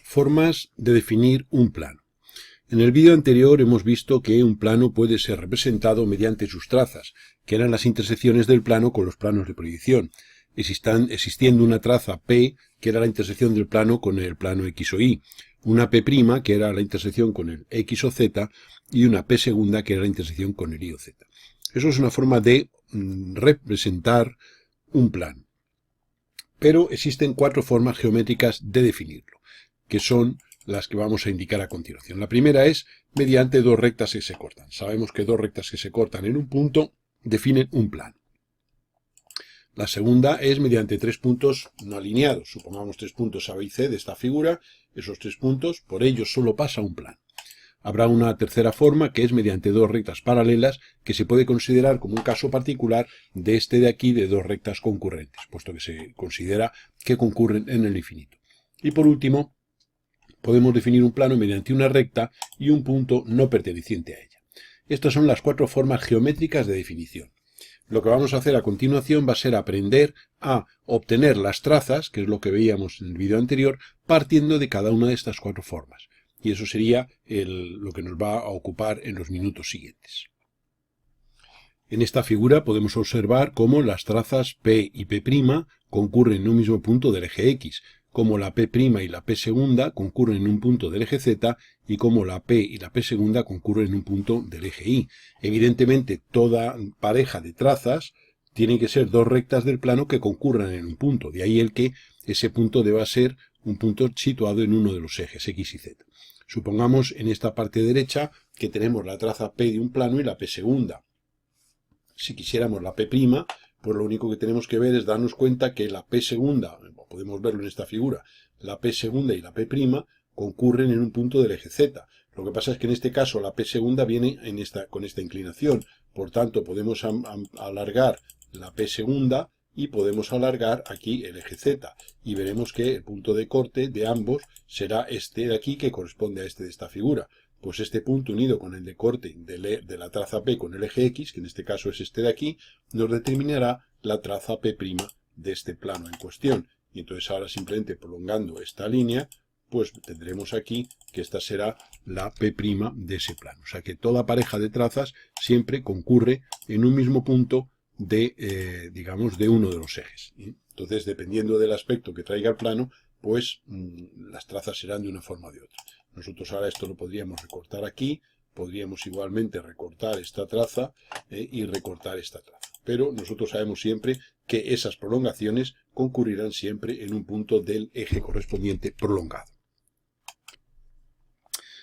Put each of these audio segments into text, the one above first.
Formas de definir un plano. En el vídeo anterior hemos visto que un plano puede ser representado mediante sus trazas, que eran las intersecciones del plano con los planos de proyección, existiendo una traza P, que era la intersección del plano con el plano X o Y, una P', que era la intersección con el X o Z, y una P segunda, que era la intersección con el Y o Z. Eso es una forma de representar un plano. Pero existen 4 formas geométricas de definirlo, que son las que vamos a indicar a continuación. La primera es mediante 2 rectas que se cortan. Sabemos que 2 rectas que se cortan en un punto definen un plano. La segunda es mediante 3 puntos no alineados. Supongamos 3 puntos A, B y C de esta figura. Esos 3 puntos, por ellos solo pasa un plano. Habrá una tercera forma que es mediante 2 rectas paralelas, que se puede considerar como un caso particular de este de aquí de 2 rectas concurrentes, puesto que se considera que concurren en el infinito. Y por último, podemos definir un plano mediante una recta y un punto no perteneciente a ella. Estas son las 4 formas geométricas de definición. Lo que vamos a hacer a continuación va a ser aprender a obtener las trazas, que es lo que veíamos en el vídeo anterior, partiendo de cada una de estas 4 formas. Y eso sería lo que nos va a ocupar en los minutos siguientes. En esta figura podemos observar cómo las trazas P y P' concurren en un mismo punto del eje X, cómo la P' y la P segunda concurren en un punto del eje Z y cómo la P y la P segunda concurren en un punto del eje Y. Evidentemente, toda pareja de trazas tiene que ser 2 rectas del plano que concurran en un punto, de ahí el que ese punto deba ser un punto situado en uno de los ejes X y Z. Supongamos en esta parte derecha que tenemos la traza P de un plano y la P segunda. Si quisiéramos la P', pues lo único que tenemos que ver es darnos cuenta que la P segunda, podemos verlo en esta figura, la P segunda y la P' concurren en un punto del eje Z. Lo que pasa es que en este caso la P segunda viene con esta inclinación. Por tanto, podemos alargar la P segunda y podemos alargar aquí el eje Z. Y veremos que el punto de corte de ambos será este de aquí, que corresponde a este de esta figura. Pues este punto unido con el de corte de la traza P con el eje X, que en este caso es este de aquí, nos determinará la traza P' de este plano en cuestión. Y entonces ahora simplemente prolongando esta línea, pues tendremos aquí que esta será la P' de ese plano. O sea que toda pareja de trazas siempre concurre en un mismo punto de, digamos, de uno de los ejes. Entonces, dependiendo del aspecto que traiga el plano, pues las trazas serán de una forma o de otra. Nosotros ahora esto lo podríamos recortar aquí, podríamos igualmente recortar esta traza y recortar esta traza. Pero nosotros sabemos siempre que esas prolongaciones concurrirán siempre en un punto del eje correspondiente prolongado.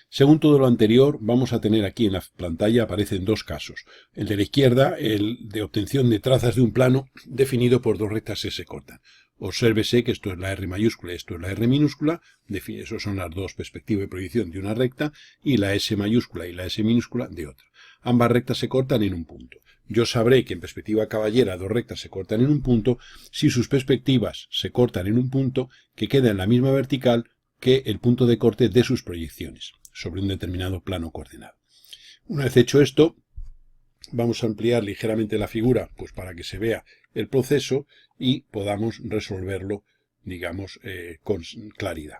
Según todo lo anterior, vamos a tener aquí en la pantalla, aparecen 2 casos. El de la izquierda, el de obtención de trazas de un plano definido por 2 rectas que se cortan. Obsérvese que esto es la R mayúscula y esto es la R minúscula, eso son las 2 perspectivas de proyección de una recta, y la S mayúscula y la S minúscula de otra. Ambas rectas se cortan en un punto. Yo sabré que en perspectiva caballera 2 rectas se cortan en un punto si sus perspectivas se cortan en un punto que queda en la misma vertical que el punto de corte de sus proyecciones sobre un determinado plano coordenado. Una vez hecho esto, vamos a ampliar ligeramente la figura pues para que se vea el proceso y podamos resolverlo, digamos, con claridad.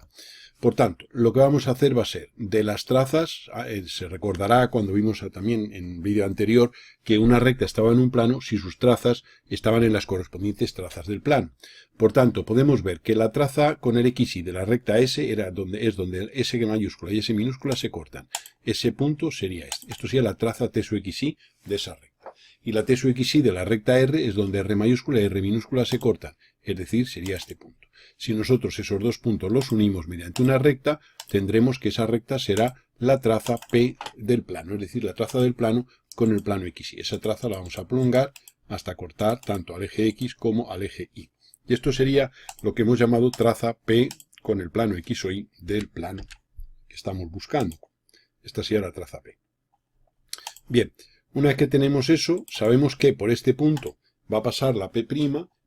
Por tanto, lo que vamos a hacer va a ser de las trazas, se recordará cuando vimos también en el vídeo anterior que una recta estaba en un plano si sus trazas estaban en las correspondientes trazas del plano. Por tanto, podemos ver que la traza con el XY de la recta S es donde S mayúscula y S minúscula se cortan. Ese punto sería este. Esto sería la traza T sub XY de esa recta. Y la T sub XY de la recta R es donde R mayúscula y R minúscula se cortan. Es decir, sería este punto. Si nosotros esos 2 puntos los unimos mediante una recta, tendremos que esa recta será la traza P del plano, es decir, la traza del plano con el plano XY. Esa traza la vamos a prolongar hasta cortar tanto al eje X como al eje Y. Y esto sería lo que hemos llamado traza P con el plano X o Y del plano que estamos buscando. Esta sería la traza P. Bien, una vez que tenemos eso, sabemos que por este punto va a pasar la P'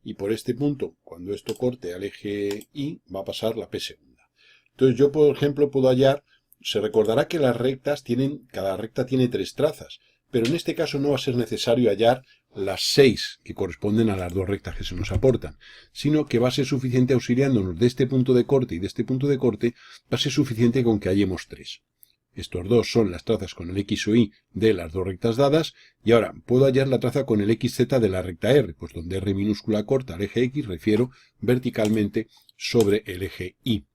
y por este punto, cuando esto corte al eje Y, va a pasar la P segunda. Entonces yo, por ejemplo, puedo hallar, se recordará que las rectas cada recta tiene 3 trazas, pero en este caso no va a ser necesario hallar las 6 que corresponden a las dos rectas que se nos aportan, sino que va a ser suficiente auxiliándonos de este punto de corte y de este punto de corte, va a ser suficiente con que hallemos 3. Estos dos son las trazas con el X o Y de las dos rectas dadas, y ahora puedo hallar la traza con el XZ de la recta R, pues donde R minúscula corta al eje X, refiero verticalmente sobre el eje Y.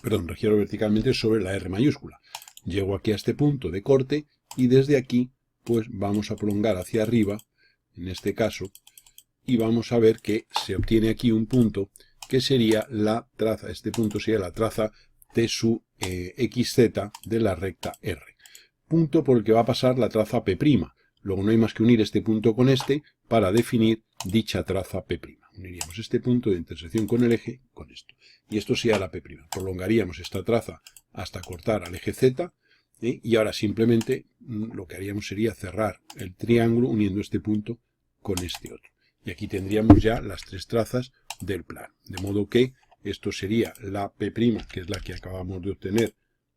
Perdón, refiero verticalmente sobre la R mayúscula. Llego aquí a este punto de corte y desde aquí pues vamos a prolongar hacia arriba, en este caso, y vamos a ver que se obtiene aquí un punto que sería la traza, este punto sería la traza de su XZ de la recta R. Punto por el que va a pasar la traza P'. Luego no hay más que unir este punto con este para definir dicha traza P'. Uniríamos este punto de intersección con el eje con esto. Y esto sería la P'. Prolongaríamos esta traza hasta cortar al eje Z. Y ahora simplemente lo que haríamos sería cerrar el triángulo uniendo este punto con este otro. Y aquí tendríamos ya las 3 trazas del plano. De modo que esto sería la P', que es la que acabamos de obtener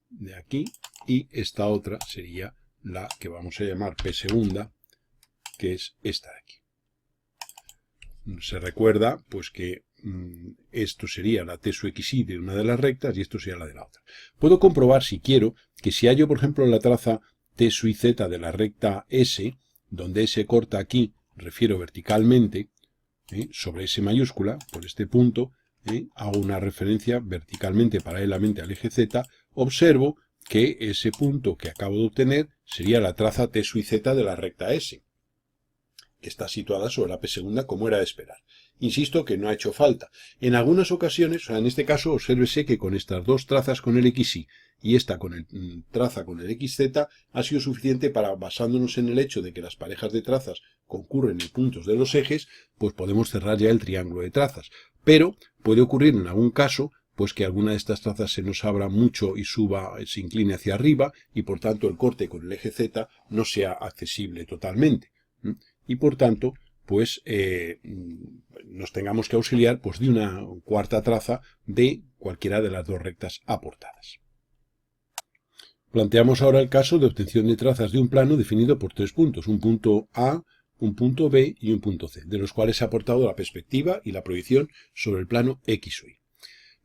de aquí, y esta otra sería la que vamos a llamar P segunda, que es esta de aquí. Se recuerda pues que esto sería la T sub XY de una de las rectas y esto sería la de la otra. Puedo comprobar, si quiero, que si hallo, por ejemplo, la traza T sub Z de la recta S, donde S corta aquí, refiero verticalmente, sobre S mayúscula, por este punto, hago una referencia verticalmente paralelamente al eje Z, observo que ese punto que acabo de obtener sería la traza T sub Z de la recta S, que está situada sobre la P segunda como era de esperar. Insisto que no ha hecho falta. En algunas ocasiones, o sea, en este caso, obsérvese que con estas dos trazas con el XY y esta con el traza con el XZ ha sido suficiente para, basándonos en el hecho de que las parejas de trazas concurren en puntos de los ejes, pues podemos cerrar ya el triángulo de trazas. Pero puede ocurrir en algún caso pues que alguna de estas trazas se nos abra mucho y se incline hacia arriba y por tanto el corte con el eje Z no sea accesible totalmente. Y por tanto, pues nos tengamos que auxiliar pues de una cuarta traza de cualquiera de las dos rectas aportadas. Planteamos ahora el caso de obtención de trazas de un plano definido por 3 puntos, un punto A, un punto B y un punto C, de los cuales se ha aportado la perspectiva y la proyección sobre el plano X o Y.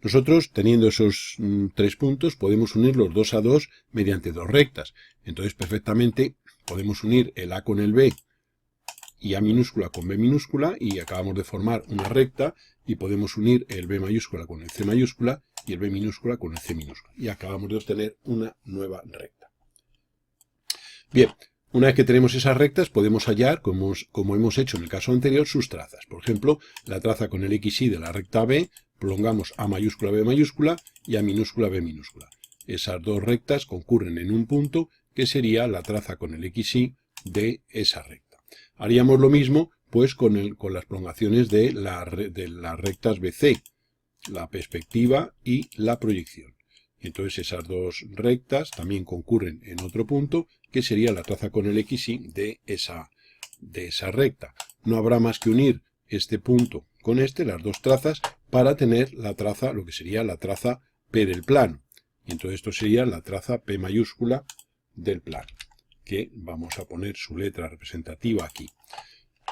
Nosotros, teniendo esos 3 puntos, podemos unirlos 2 a 2 mediante dos rectas. Entonces, perfectamente podemos unir el A con el B y A minúscula con B minúscula y acabamos de formar una recta y podemos unir el B mayúscula con el C mayúscula y el B minúscula con el C minúscula y acabamos de obtener una nueva recta. Bien, una vez que tenemos esas rectas podemos hallar, como hemos hecho en el caso anterior, sus trazas. Por ejemplo, la traza con el XY de la recta B, prolongamos A mayúscula B mayúscula y A minúscula B minúscula. Esas dos rectas concurren en un punto que sería la traza con el XY de esa recta. Haríamos lo mismo pues con las prolongaciones de las rectas BC, la perspectiva y la proyección. Entonces esas dos rectas también concurren en otro punto que sería la traza con el XY de esa recta. No habrá más que unir este punto con las dos trazas, para tener la traza, lo que sería la traza P del plano. Y entonces esto sería la traza P mayúscula del plano, que vamos a poner su letra representativa aquí.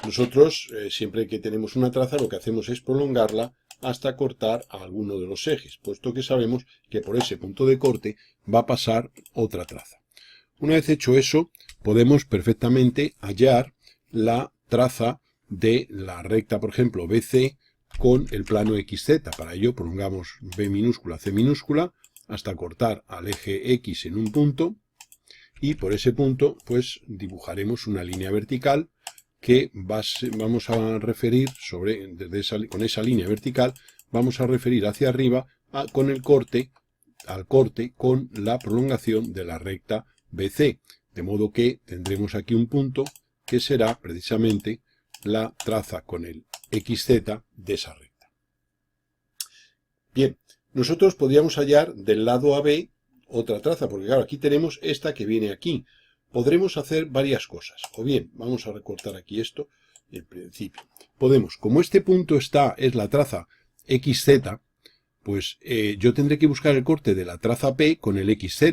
Nosotros, siempre que tenemos una traza, lo que hacemos es prolongarla hasta cortar a alguno de los ejes, puesto que sabemos que por ese punto de corte va a pasar otra traza. Una vez hecho eso, podemos perfectamente hallar la traza de la recta, por ejemplo, BC con el plano XZ. Para ello prolongamos B minúscula, C minúscula, hasta cortar al eje X en un punto, y por ese punto pues dibujaremos una línea vertical que vamos a referir con esa línea vertical, vamos a referir hacia arriba con el corte, al corte con la prolongación de la recta BC, de modo que tendremos aquí un punto que será precisamente la traza con el XZ de esa recta. Bien, nosotros podríamos hallar del lado AB otra traza, porque claro, aquí tenemos esta que viene aquí. Podremos hacer varias cosas, o bien, vamos a recortar aquí esto, en principio. Podemos, como este punto es la traza XZ, pues yo tendré que buscar el corte de la traza P con el XZ.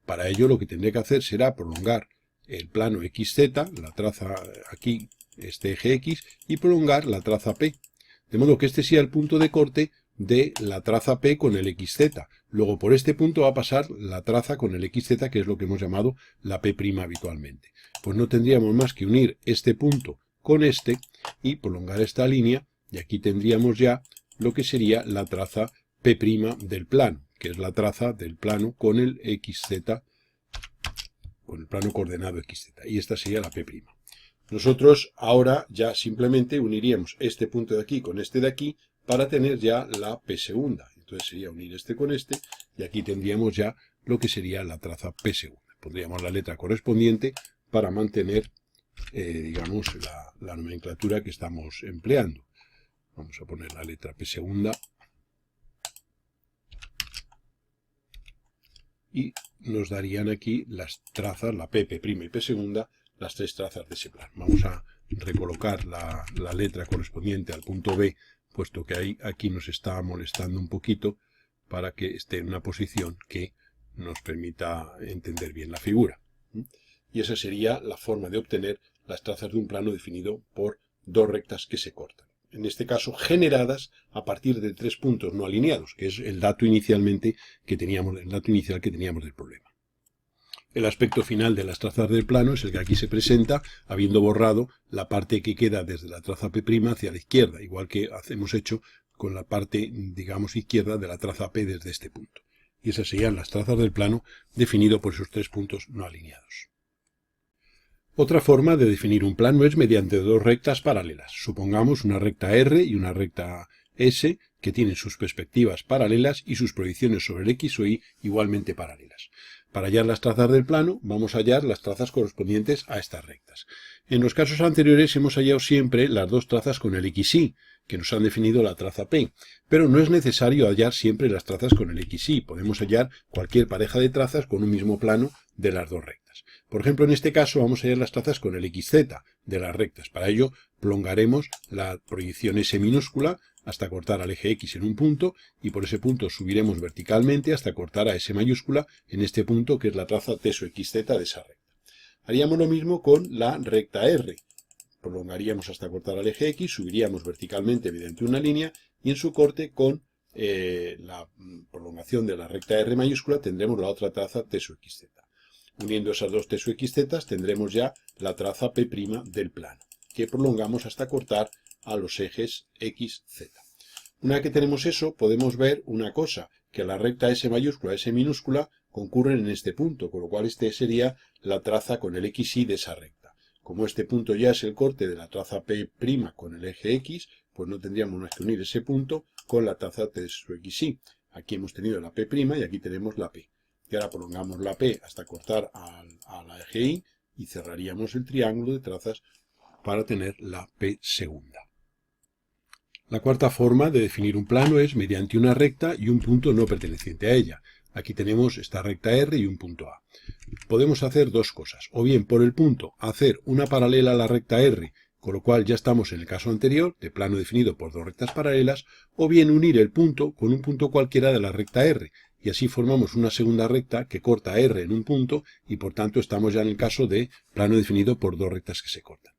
Para ello lo que tendré que hacer será prolongar el plano XZ, la traza aquí este eje X y prolongar la traza P. De modo que este sea el punto de corte de la traza P con el XZ. Luego por este punto va a pasar la traza con el XZ, que es lo que hemos llamado la P' habitualmente. Pues no tendríamos más que unir este punto con este y prolongar esta línea, y aquí tendríamos ya lo que sería la traza P' del plano, que es la traza del plano con el XZ, con el plano coordenado XZ, y esta sería la P'. Nosotros ahora ya simplemente uniríamos este punto de aquí con este de aquí para tener ya la P segunda. Entonces sería unir este con este, y aquí tendríamos ya lo que sería la traza P segunda. Pondríamos la letra correspondiente para mantener, digamos, la nomenclatura que estamos empleando. Vamos a poner la letra P segunda. Y nos darían aquí las trazas, la P, P' y P segunda, las tres trazas de ese plano. Vamos a recolocar la letra correspondiente al punto B, puesto que aquí nos está molestando un poquito, para que esté en una posición que nos permita entender bien la figura. Y esa sería la forma de obtener las trazas de un plano definido por dos rectas que se cortan. En este caso generadas a partir de tres puntos no alineados, que es el dato inicial que teníamos del problema. El aspecto final de las trazas del plano es el que aquí se presenta, habiendo borrado la parte que queda desde la traza P' hacia la izquierda, igual que hemos hecho con la parte, digamos, izquierda de la traza P desde este punto. Y esas serían las trazas del plano definido por esos tres puntos no alineados. Otra forma de definir un plano es mediante dos rectas paralelas. Supongamos una recta R y una recta S que tienen sus perspectivas paralelas y sus proyecciones sobre el X o Y igualmente paralelas. Para hallar las trazas del plano, vamos a hallar las trazas correspondientes a estas rectas. En los casos anteriores hemos hallado siempre las dos trazas con el XY, que nos han definido la traza P, pero no es necesario hallar siempre las trazas con el XY. Podemos hallar cualquier pareja de trazas con un mismo plano de las dos rectas. Por ejemplo, en este caso vamos a hallar las trazas con el XZ de las rectas. Para ello, prolongaremos la proyección S minúscula hasta cortar al eje X en un punto, y por ese punto subiremos verticalmente hasta cortar a S mayúscula en este punto, que es la traza teso XZ de esa recta. Haríamos lo mismo con la recta R. Prolongaríamos hasta cortar al eje X, subiríamos verticalmente mediante una línea, y en su corte con la prolongación de la recta R mayúscula tendremos la otra traza teso XZ. Uniendo esas dos teso XZ tendremos ya la traza P' del plano, que prolongamos hasta cortar a los ejes X, Z. Una vez que tenemos eso, podemos ver una cosa, que la recta S mayúscula y S minúscula concurren en este punto, con lo cual este sería la traza con el XY de esa recta. Como este punto ya es el corte de la traza P' con el eje X, pues no tendríamos más que unir ese punto con la traza teso XY. Aquí hemos tenido la P' y aquí tenemos la P. Y ahora prolongamos la P hasta cortar a la eje Y y cerraríamos el triángulo de trazas para tener la P segunda. La cuarta forma de definir un plano es mediante una recta y un punto no perteneciente a ella. Aquí tenemos esta recta R y un punto A. Podemos hacer dos cosas, o bien por el punto hacer una paralela a la recta R, con lo cual ya estamos en el caso anterior, de plano definido por dos rectas paralelas, o bien unir el punto con un punto cualquiera de la recta R, y así formamos una segunda recta que corta R en un punto, y por tanto estamos ya en el caso de plano definido por dos rectas que se cortan.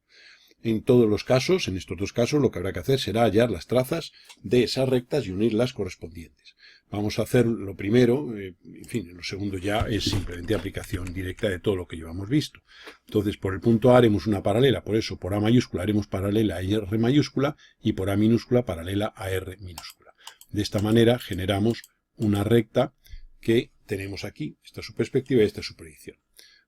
En todos los casos, en estos dos casos, lo que habrá que hacer será hallar las trazas de esas rectas y unir las correspondientes. Vamos a hacer lo primero, en fin, lo segundo ya es simplemente aplicación directa de todo lo que llevamos visto. Entonces, por el punto A haremos una paralela, por eso por A mayúscula haremos paralela a R mayúscula y por A minúscula paralela a R minúscula. De esta manera generamos una recta que tenemos aquí, esta es su perspectiva y esta es su proyección.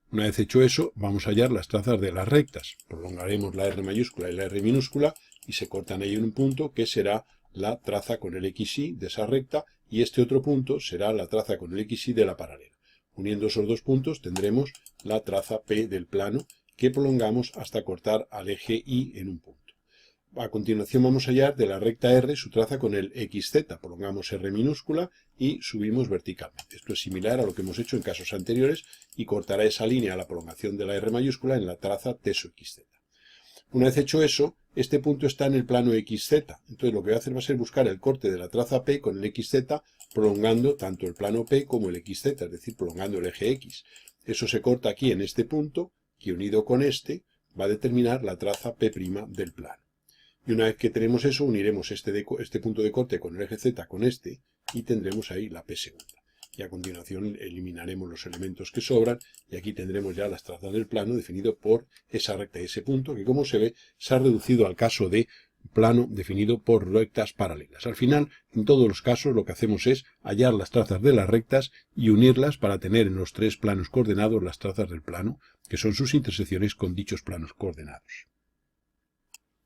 Una vez hecho eso, vamos a hallar las trazas de las rectas. Prolongaremos la R mayúscula y la R minúscula y se cortan ahí en un punto que será la traza con el XY de esa recta, y este otro punto será la traza con el XY de la paralela. Uniendo esos dos puntos tendremos la traza P del plano que prolongamos hasta cortar al eje Y en un punto. A continuación vamos a hallar de la recta R su traza con el XZ. Prolongamos R minúscula y subimos verticalmente. Esto es similar a lo que hemos hecho en casos anteriores y cortará esa línea a la prolongación de la R mayúscula en la traza teso XZ. Una vez hecho eso, este punto está en el plano XZ. Entonces lo que voy a hacer va a ser buscar el corte de la traza P con el XZ, prolongando tanto el plano P como el XZ, es decir, prolongando el eje X. Eso se corta aquí en este punto, que unido con este, va a determinar la traza P' del plano. Y una vez que tenemos eso, uniremos este punto de corte con el eje Z con este y tendremos ahí la P segunda. Y a continuación eliminaremos los elementos que sobran y aquí tendremos ya las trazas del plano definido por esa recta y ese punto que, como se ve, se ha reducido al caso de plano definido por rectas paralelas. Al final, en todos los casos, lo que hacemos es hallar las trazas de las rectas y unirlas para tener en los tres planos coordenados las trazas del plano, que son sus intersecciones con dichos planos coordenados.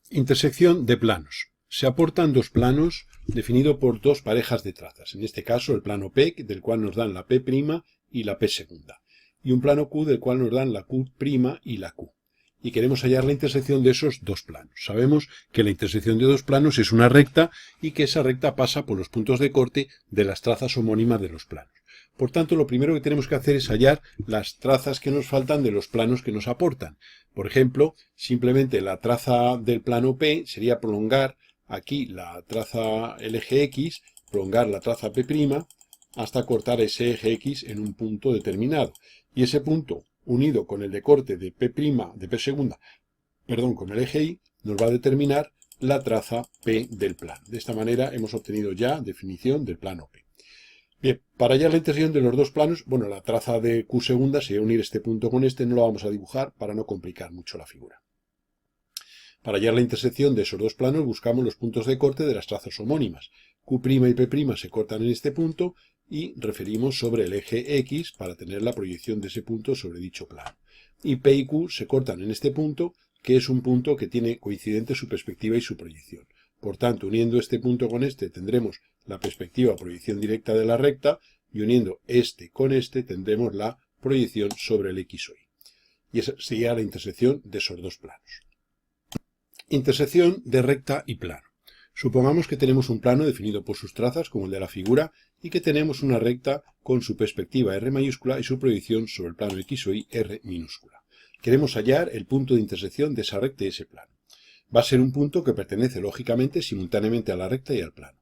Intersección de planos. Se aportan dos planos definidos por dos parejas de trazas. En este caso, el plano P, del cual nos dan la P' y la P segunda. Y un plano Q, del cual nos dan la Q' y la Q. Y queremos hallar la intersección de esos dos planos. Sabemos que la intersección de dos planos es una recta y que esa recta pasa por los puntos de corte de las trazas homónimas de los planos. Por tanto, lo primero que tenemos que hacer es hallar las trazas que nos faltan de los planos que nos aportan. Por ejemplo, simplemente la traza del plano P sería prolongar aquí la traza, el eje X, prolongar la traza P' hasta cortar ese eje X en un punto determinado. Y ese punto, unido con el de corte de P', de P segunda, con el eje Y, nos va a determinar la traza P del plano. De esta manera hemos obtenido ya definición del plano P. Bien, para hallar la intersección de los dos planos, bueno, la traza de Q segunda sería unir este punto con este, no lo vamos a dibujar para no complicar mucho la figura. Para hallar la intersección de esos dos planos buscamos los puntos de corte de las trazas homónimas. Q' y P' se cortan en este punto y referimos sobre el eje X para tener la proyección de ese punto sobre dicho plano. Y P y Q se cortan en este punto, que es un punto que tiene coincidente su perspectiva y su proyección. Por tanto, uniendo este punto con este tendremos la perspectiva o proyección directa de la recta y uniendo este con este tendremos la proyección sobre el X o Y. Y esa sería la intersección de esos dos planos. Intersección de recta y plano. Supongamos que tenemos un plano definido por sus trazas, como el de la figura, y que tenemos una recta con su perspectiva R mayúscula y su proyección sobre el plano X o Y R minúscula. Queremos hallar el punto de intersección de esa recta y ese plano. Va a ser un punto que pertenece lógicamente simultáneamente a la recta y al plano.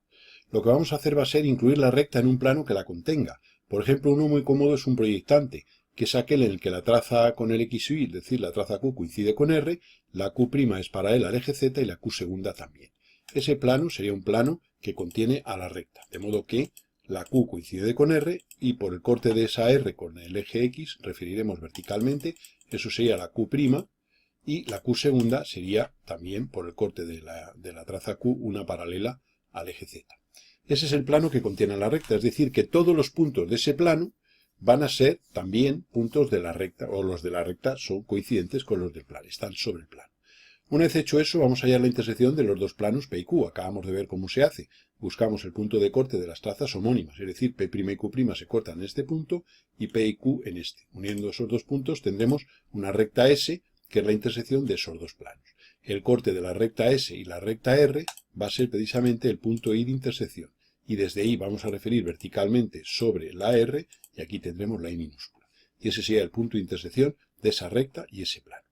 Lo que vamos a hacer va a ser incluir la recta en un plano que la contenga. Por ejemplo, uno muy cómodo es un proyectante, que es aquel en el que la traza con el X o Y, es decir, la traza Q coincide con R, la Q' es paralela al eje Z y la Q segunda también. Ese plano sería un plano que contiene a la recta, de modo que la Q coincide con R y por el corte de esa R con el eje X referiremos verticalmente, eso sería la Q' y la Q segunda sería también por el corte de la traza Q una paralela al eje Z. Ese es el plano que contiene a la recta, es decir, que todos los puntos de ese plano van a ser también puntos de la recta, o los de la recta son coincidentes con los del plano, están sobre el plano. Una vez hecho eso, vamos a hallar la intersección de los dos planos P y Q. Acabamos de ver cómo se hace. Buscamos el punto de corte de las trazas homónimas, es decir, P' y Q' se cortan en este punto y P y Q en este. Uniendo esos dos puntos tendremos una recta S, que es la intersección de esos dos planos. El corte de la recta S y la recta R va a ser precisamente el punto I de intersección. Y desde I vamos a referir verticalmente sobre la R y aquí tendremos la I minúscula. Y ese sería el punto de intersección de esa recta y ese plano.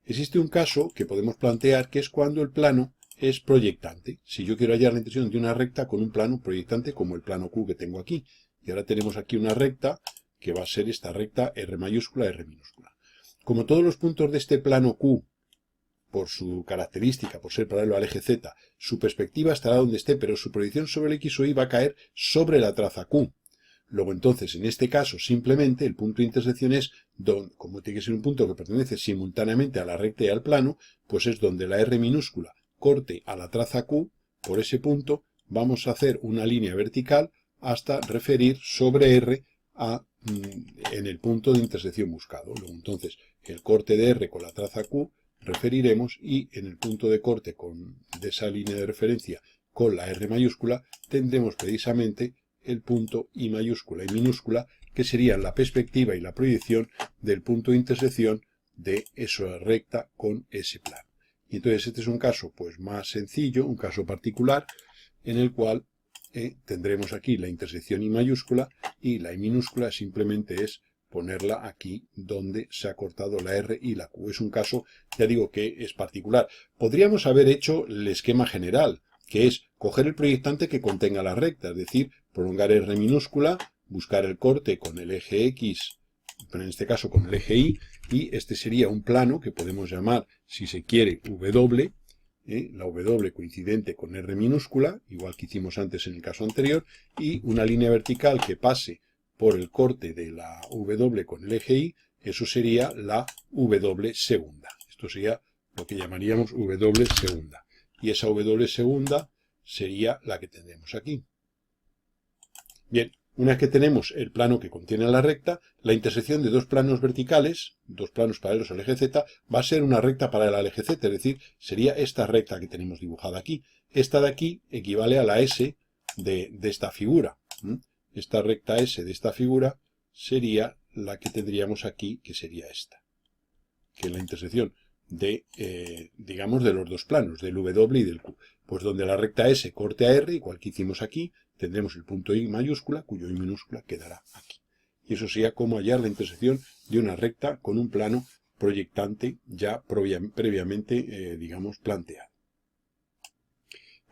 Existe un caso que podemos plantear que es cuando el plano es proyectante. Si yo quiero hallar la intersección de una recta con un plano proyectante como el plano Q que tengo aquí. Y ahora tenemos aquí una recta que va a ser esta recta R mayúscula, R minúscula. Como todos los puntos de este plano Q, por su característica, por ser paralelo al eje Z, su perspectiva estará donde esté, pero su proyección sobre el X o Y va a caer sobre la traza Q. Luego entonces, en este caso, simplemente el punto de intersección es, como tiene que ser un punto que pertenece simultáneamente a la recta y al plano, pues es donde la R minúscula corte a la traza Q, por ese punto vamos a hacer una línea vertical hasta referir sobre R en el punto de intersección buscado. Luego entonces, el corte de R con la traza Q referiremos y en el punto de corte de esa línea de referencia con la R mayúscula tendremos precisamente el punto I mayúscula y minúscula, que serían la perspectiva y la proyección del punto de intersección de esa recta con ese plano. Y entonces este es un caso pues más sencillo, un caso particular, en el cual tendremos aquí la intersección I mayúscula y la I minúscula simplemente es ponerla aquí donde se ha cortado la R y la Q. Es un caso, ya digo, que es particular. Podríamos haber hecho el esquema general, que es coger el proyectante que contenga la recta, es decir, prolongar R minúscula, buscar el corte con el eje X pero en este caso con el eje Y, y este sería un plano que podemos llamar, si se quiere, W, la W coincidente con R minúscula, igual que hicimos antes en el caso anterior, y una línea vertical que pase por el corte de la W con el eje Y, eso sería la W segunda. Esto sería lo que llamaríamos W segunda. Y esa W segunda sería la que tendremos aquí. Bien, una vez que tenemos el plano que contiene la recta, la intersección de dos planos verticales, dos planos paralelos al eje Z, va a ser una recta paralela al eje Z, es decir, sería esta recta que tenemos dibujada aquí. Esta de aquí equivale a la S de esta figura. Esta recta S de esta figura sería la que tendríamos aquí, que sería esta. Que es la intersección de, digamos, de los dos planos, del W y del Q. Pues donde la recta S corte a R, igual que hicimos aquí, tendremos el punto I mayúscula, cuyo I minúscula quedará aquí. Y eso sería como hallar la intersección de una recta con un plano proyectante ya previamente, digamos, planteado.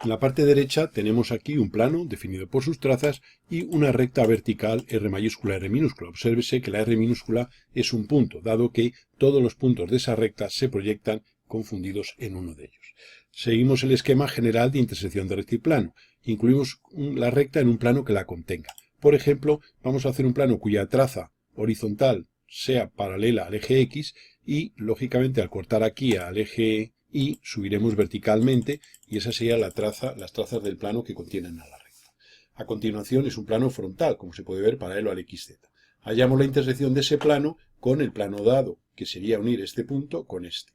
En la parte derecha tenemos aquí un plano definido por sus trazas y una recta vertical R mayúscula, R minúscula. Obsérvese que la R minúscula es un punto, dado que todos los puntos de esa recta se proyectan confundidos en uno de ellos. Seguimos el esquema general de intersección de recta y plano. Incluimos la recta en un plano que la contenga. Por ejemplo, vamos a hacer un plano cuya traza horizontal sea paralela al eje X y, lógicamente, al cortar aquí al eje Y, subiremos verticalmente y esa sería las trazas del plano que contienen a la recta. A continuación es un plano frontal, como se puede ver, paralelo al XZ. Hallamos la intersección de ese plano con el plano dado, que sería unir este punto con este.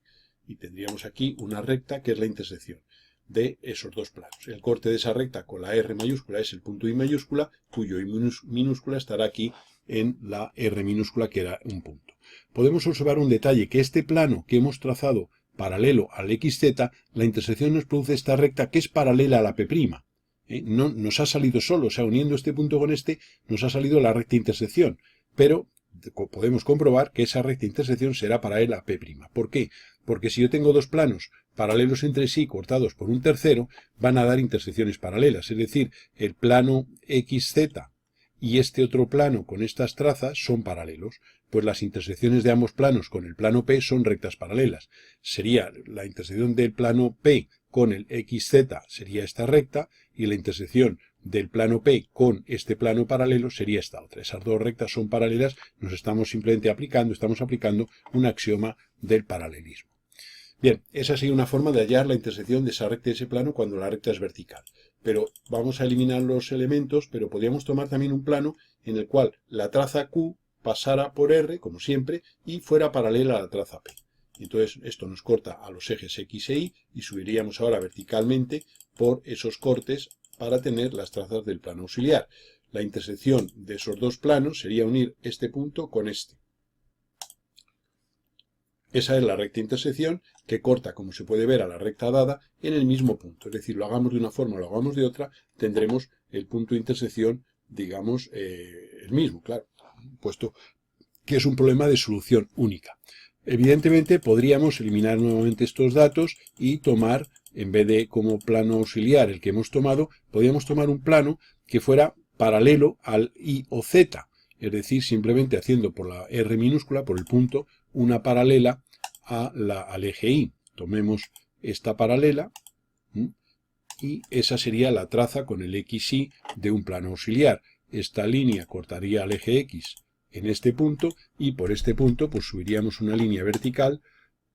Y tendríamos aquí una recta que es la intersección de esos dos planos. El corte de esa recta con la R mayúscula es el punto I mayúscula, cuyo I minúscula estará aquí en la R minúscula, que era un punto. Podemos observar un detalle, que este plano que hemos trazado paralelo al XZ, la intersección nos produce esta recta que es paralela a la P'. No nos ha salido solo, o sea, uniendo este punto con este, nos ha salido la recta intersección, pero podemos comprobar que esa recta intersección será paralela a P'. ¿Por qué? Porque si yo tengo dos planos paralelos entre sí, cortados por un tercero, van a dar intersecciones paralelas, es decir, el plano XZ y este otro plano con estas trazas son paralelos, pues las intersecciones de ambos planos con el plano P son rectas paralelas. Sería la intersección del plano P con el XZ sería esta recta y la intersección del plano P con este plano paralelo sería esta otra. Esas dos rectas son paralelas, estamos aplicando un axioma del paralelismo. Bien, esa sería una forma de hallar la intersección de esa recta y ese plano cuando la recta es vertical. Pero vamos a eliminar los elementos, pero podríamos tomar también un plano en el cual la traza Q pasara por R, como siempre, y fuera paralela a la traza P. Entonces esto nos corta a los ejes X e Y y subiríamos ahora verticalmente por esos cortes para tener las trazas del plano auxiliar. La intersección de esos dos planos sería unir este punto con este. Esa es la recta intersección que corta, como se puede ver, a la recta dada en el mismo punto. Es decir, lo hagamos de una forma o lo hagamos de otra, tendremos el punto de intersección, digamos, el mismo, claro, puesto que es un problema de solución única. Evidentemente, podríamos eliminar nuevamente estos datos y tomar, en vez de como plano auxiliar el que hemos tomado, podríamos tomar un plano que fuera paralelo al Y o Z. Es decir, simplemente haciendo por la R minúscula, por el punto, una paralela al eje Y. Tomemos esta paralela y esa sería la traza con el XY de un plano auxiliar. Esta línea cortaría al eje X en este punto y por este punto pues subiríamos una línea vertical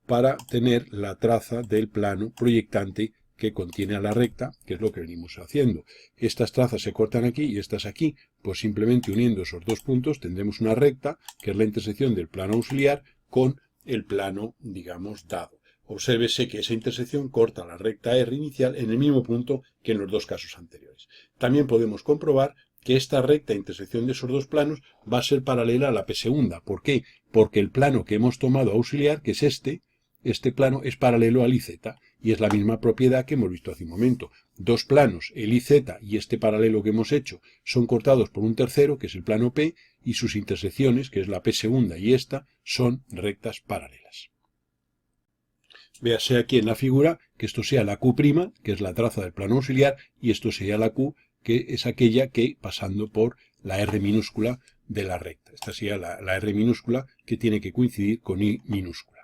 para tener la traza del plano proyectante que contiene a la recta, que es lo que venimos haciendo. Estas trazas se cortan aquí y estas aquí, pues simplemente uniendo esos dos puntos tendremos una recta, que es la intersección del plano auxiliar con el plano, digamos, dado. Obsérvese que esa intersección corta la recta R inicial en el mismo punto que en los dos casos anteriores. También podemos comprobar que esta recta intersección de esos dos planos va a ser paralela a la P segunda. ¿Por qué? Porque el plano que hemos tomado auxiliar, que es este plano es paralelo al IZ y es la misma propiedad que hemos visto hace un momento. Dos planos, el IZ y este paralelo que hemos hecho, son cortados por un tercero, que es el plano P, y sus intersecciones, que es la P segunda y esta, son rectas paralelas. Véase aquí en la figura que esto sea la Q', que es la traza del plano auxiliar, y esto sería la Q, que es aquella que, pasando por la R minúscula, de la recta. Esta sería la R minúscula que tiene que coincidir con I minúscula.